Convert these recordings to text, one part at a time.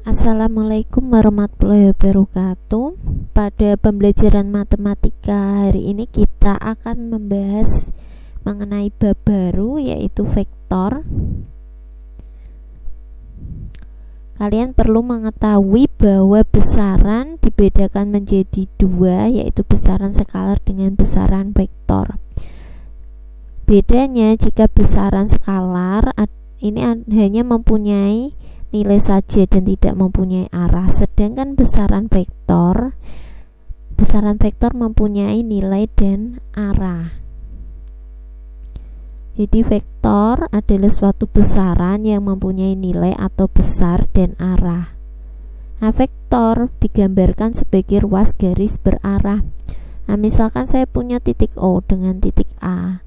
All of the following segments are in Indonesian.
Assalamualaikum warahmatullahi wabarakatuh. Pada pembelajaran matematika hari ini kita akan membahas mengenai bab baru, yaitu vektor. Kalian perlu mengetahui bahwa besaran dibedakan menjadi dua, yaitu besaran skalar dengan besaran vektor. Bedanya, jika besaran skalar ini hanya mempunyai nilai saja dan tidak mempunyai arah, sedangkan besaran vektor mempunyai nilai dan arah. Jadi vektor adalah suatu besaran yang mempunyai nilai atau besar dan arah. Nah, vektor digambarkan sebagai ruas garis berarah. Nah, misalkan saya punya titik O dengan titik A.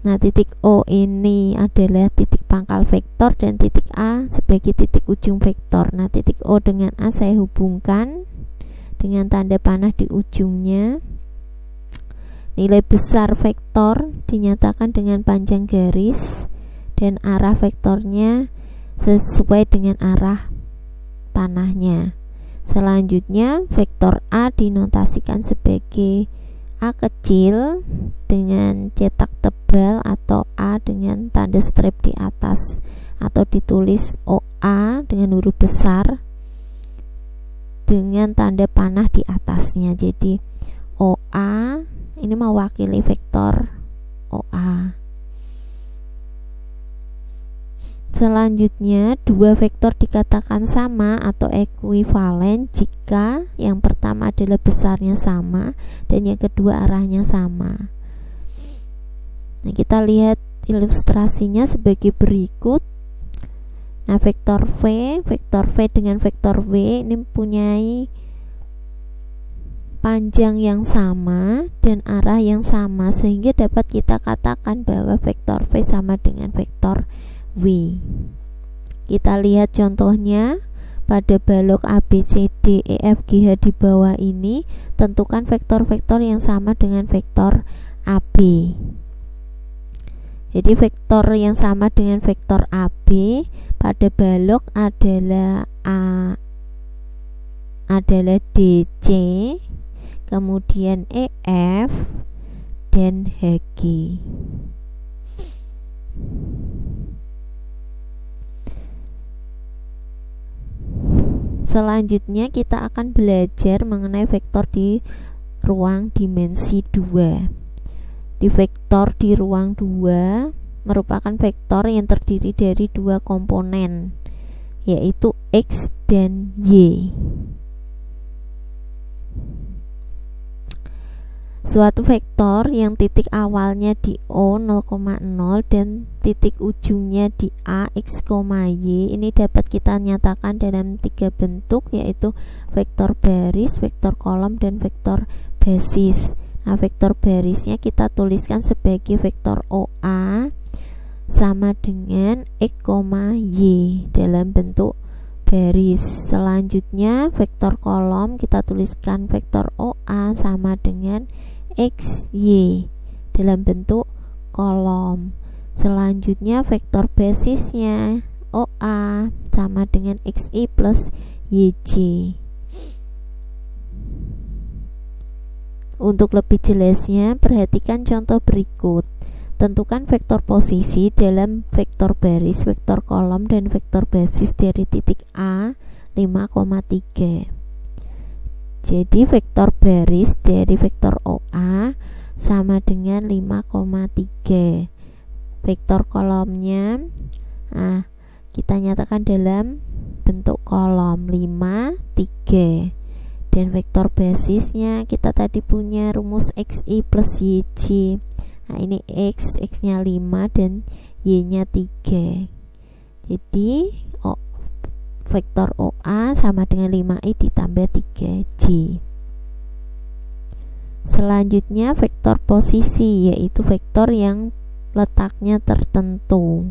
Nah, titik O ini adalah titik pangkal vektor dan titik A sebagai titik ujung vektor. Nah, titik O dengan A saya hubungkan dengan tanda panah di ujungnya. Nilai besar vektor dinyatakan dengan panjang garis dan arah vektornya sesuai dengan arah panahnya. Selanjutnya, vektor A dinotasikan sebagai A kecil dengan cetak tebal atau A dengan tanda strip di atas, atau ditulis OA dengan huruf besar dengan tanda panah di atasnya. Jadi OA ini mewakili vektor OA. Selanjutnya, dua vektor dikatakan sama atau ekuivalen jika yang pertama adalah besarnya sama dan yang kedua arahnya sama. Nah, kita lihat ilustrasinya sebagai berikut. Nah, vektor V dengan vektor W ini mempunyai panjang yang sama dan arah yang sama, sehingga dapat kita katakan bahwa vektor V sama dengan vektor W. Kita lihat contohnya pada balok A, B, C, D, E, F, G, H di bawah ini. Tentukan vektor-vektor yang sama dengan vektor AB. Jadi vektor yang sama dengan vektor AB pada balok adalah A adalah DC, kemudian EF dan HG. Selanjutnya kita akan belajar mengenai vektor di ruang dimensi 2. Di vektor di ruang 2 merupakan vektor yang terdiri dari dua komponen, yaitu X dan Y. Suatu vektor yang titik awalnya di O 0,0 dan titik ujungnya di A X, Y ini dapat kita nyatakan dalam tiga bentuk, yaitu vektor baris, vektor kolom, dan vektor basis. Nah, vektor barisnya kita tuliskan sebagai vektor OA sama dengan X, Y dalam bentuk baris. Selanjutnya, vektor kolom kita tuliskan vektor OA sama dengan X, Y dalam bentuk kolom. Selanjutnya, vektor basisnya OA sama dengan XY plus YJ. Untuk lebih jelasnya, perhatikan contoh berikut. Tentukan vektor posisi dalam vektor baris, vektor kolom, dan vektor basis dari titik A 5,3. Jadi vektor baris dari vektor OA sama dengan 5,3. Vektor kolomnya kita nyatakan dalam bentuk kolom 5, 3. Dan vektor basisnya kita tadi punya rumus XY plus YJ. Nah, ini X-nya 5 dan Y-nya 3. Jadi vektor OA sama dengan 5i ditambah 3j. Selanjutnya, vektor posisi, yaitu vektor yang letaknya tertentu.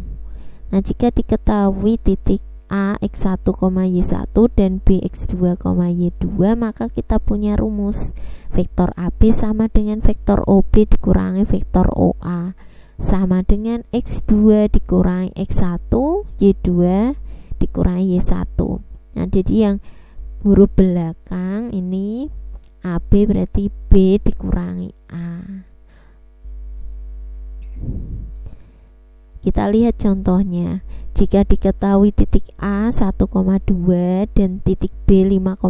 Nah, jika diketahui titik A X1, Y1 dan B X2, Y2, maka kita punya rumus vektor AB sama dengan vektor OB dikurangi vektor OA sama dengan X2 dikurangi X1, Y2 dikurangi Y1. Nah, jadi yang huruf belakang ini AB berarti B dikurangi A. Kita lihat contohnya. Jika diketahui titik A 1,2 dan titik B 5,9,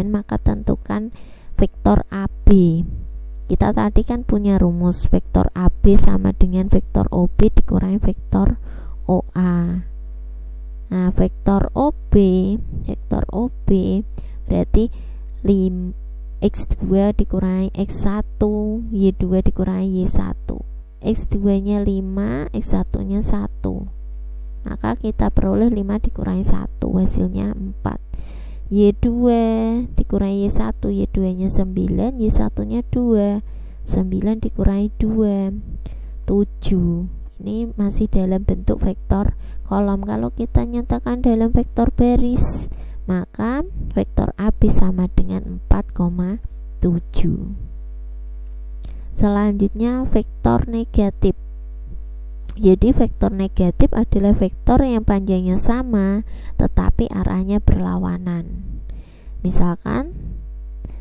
maka tentukan vektor AB. Kita tadi kan punya rumus vektor AB sama dengan vektor OB dikurangi vektor OA. Nah, vektor OB berarti X2 dikurangi X1, Y2 dikurangi Y1. X2 nya 5, X1 nya 1. Maka kita peroleh 5 dikurangi 1, hasilnya 4. Y2 dikurangi Y1, Y2 nya 9, Y1 nya 2. 9 dikurangi 2, 7. Ini masih dalam bentuk vektor kolom. Kalau kita nyatakan dalam vektor baris, maka vektor AB sama dengan 4,7. Selanjutnya vektor negatif. Jadi vektor negatif adalah vektor yang panjangnya sama tetapi arahnya berlawanan. Misalkan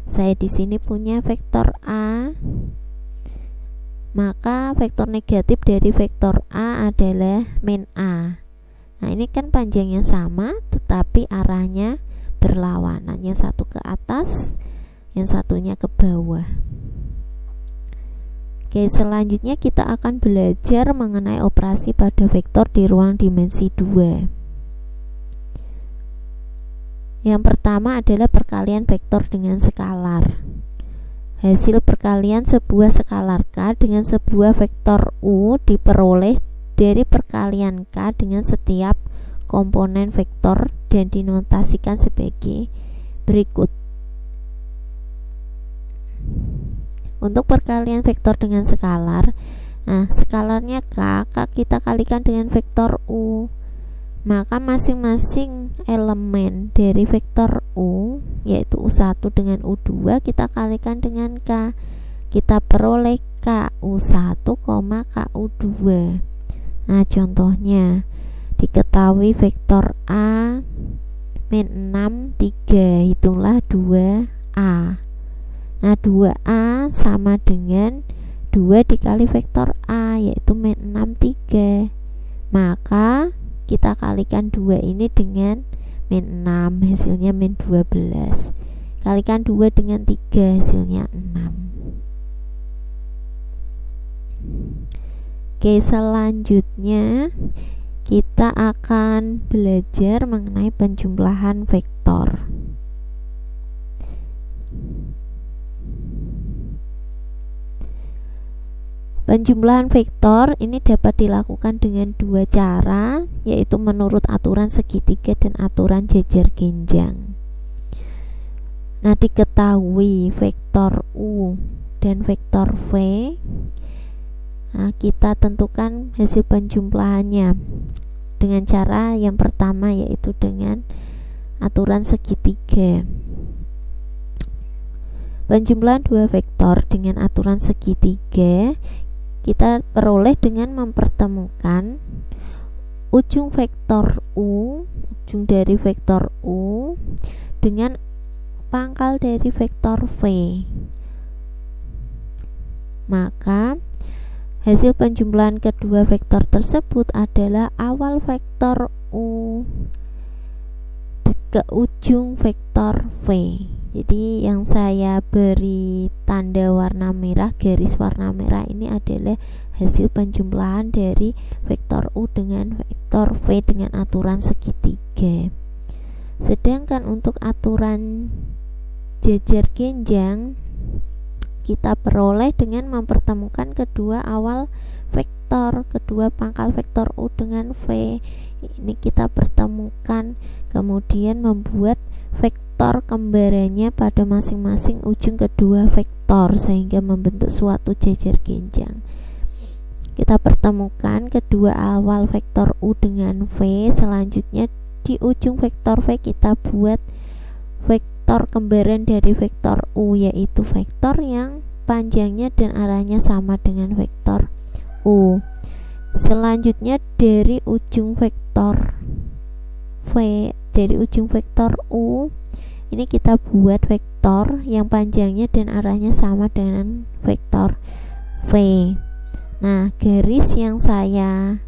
saya di sini punya vektor A, maka vektor negatif dari vektor A adalah min A. Nah, ini kan panjangnya sama tetapi arahnya berlawanan. Yang satu ke atas, yang satunya ke bawah. Oke, selanjutnya kita akan belajar mengenai operasi pada vektor di ruang dimensi 2. Yang pertama adalah perkalian vektor dengan skalar. Hasil perkalian sebuah skalar K dengan sebuah vektor U diperoleh dari perkalian K dengan setiap komponen vektor dan dinotasikan sebagai berikut. Untuk perkalian vektor dengan skalar, nah skalarnya K kita kalikan dengan vektor U, maka masing-masing elemen dari vektor U, yaitu U1 dengan U2, kita kalikan dengan K. Kita peroleh KU1, KU2. Nah, contohnya diketahui vektor A min 6, 3, hitunglah 2A. Nah, 2A sama dengan 2 dikali vektor A, yaitu min 6, 3. Maka kita kalikan 2 ini dengan min 6, hasilnya min 12. Kalikan 2 dengan 3, hasilnya 6. Oke, selanjutnya kita akan belajar mengenai penjumlahan vektor. Penjumlahan vektor ini dapat dilakukan dengan dua cara, yaitu menurut aturan segitiga dan aturan jejer genjang. Nah, diketahui vektor U dan vektor V. Nah, kita tentukan hasil penjumlahannya dengan cara yang pertama, yaitu dengan aturan segitiga. Penjumlahan dua vektor dengan aturan segitiga kita peroleh dengan mempertemukan ujung vektor U, ujung dari vektor U dengan pangkal dari vektor V. Maka hasil penjumlahan kedua vektor tersebut adalah awal vektor U ke ujung vektor V. Jadi yang saya beri tanda warna merah, garis warna merah ini adalah hasil penjumlahan dari vektor U dengan vektor V dengan aturan segitiga. Sedangkan untuk aturan jejer genjang kita peroleh dengan mempertemukan kedua awal vektor, kedua pangkal vektor U dengan V. Ini kita pertemukan, kemudian membuat vektor kembarannya pada masing-masing ujung kedua vektor sehingga membentuk suatu jejer genjang. Kita pertemukan kedua awal vektor U dengan V. Selanjutnya di ujung vektor V kita buat vektor kembaran dari vektor U, yaitu vektor yang panjangnya dan arahnya sama dengan vektor U. Selanjutnya dari ujung vektor V dari ujung vektor U ini kita buat vektor yang panjangnya dan arahnya sama dengan vektor V. Nah, garis yang saya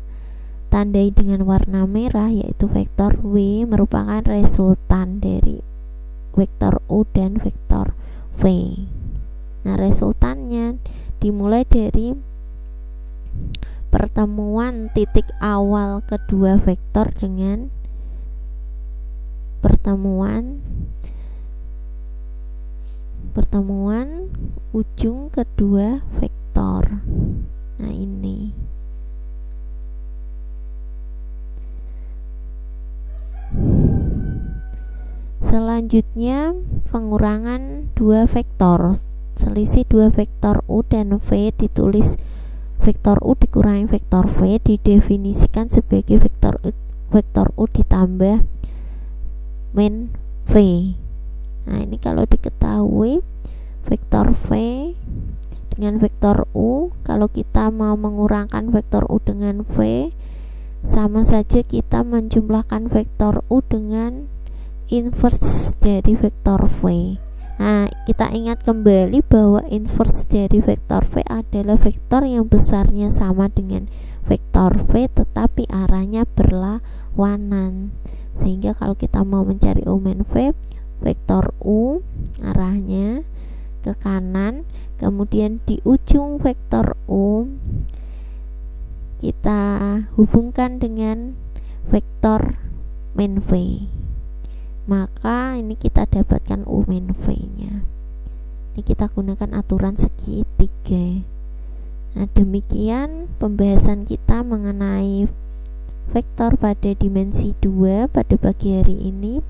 tandai dengan warna merah yaitu vektor W merupakan resultan dari vektor U dan vektor V. Nah, resultannya dimulai dari pertemuan titik awal kedua vektor dengan pertemuan ujung kedua vektor. Nah, ini selanjutnya pengurangan dua vektor, selisih dua vektor U dan V ditulis vektor U dikurangi vektor V didefinisikan sebagai vektor U ditambah min V. Nah, ini kalau diketahui vektor V dengan vektor U, kalau kita mau mengurangkan vektor U dengan V, sama saja kita menjumlahkan vektor U dengan inverse dari vektor V. Nah, kita ingat kembali bahwa inverse dari vektor V adalah vektor yang besarnya sama dengan vektor V tetapi arahnya berlawanan. Sehingga kalau kita mau mencari U min V, vektor U arahnya ke kanan, kemudian di ujung vektor U kita hubungkan dengan vektor min V, maka ini kita dapatkan U min V nya. Ini kita gunakan aturan segitiga. Nah, demikian pembahasan kita mengenai vektor pada dimensi 2 pada pagi hari ini.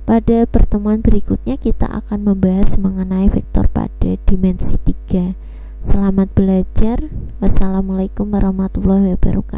Pada pertemuan berikutnya kita akan membahas mengenai vektor pada dimensi 3. Selamat belajar. Wassalamualaikum warahmatullahi wabarakatuh.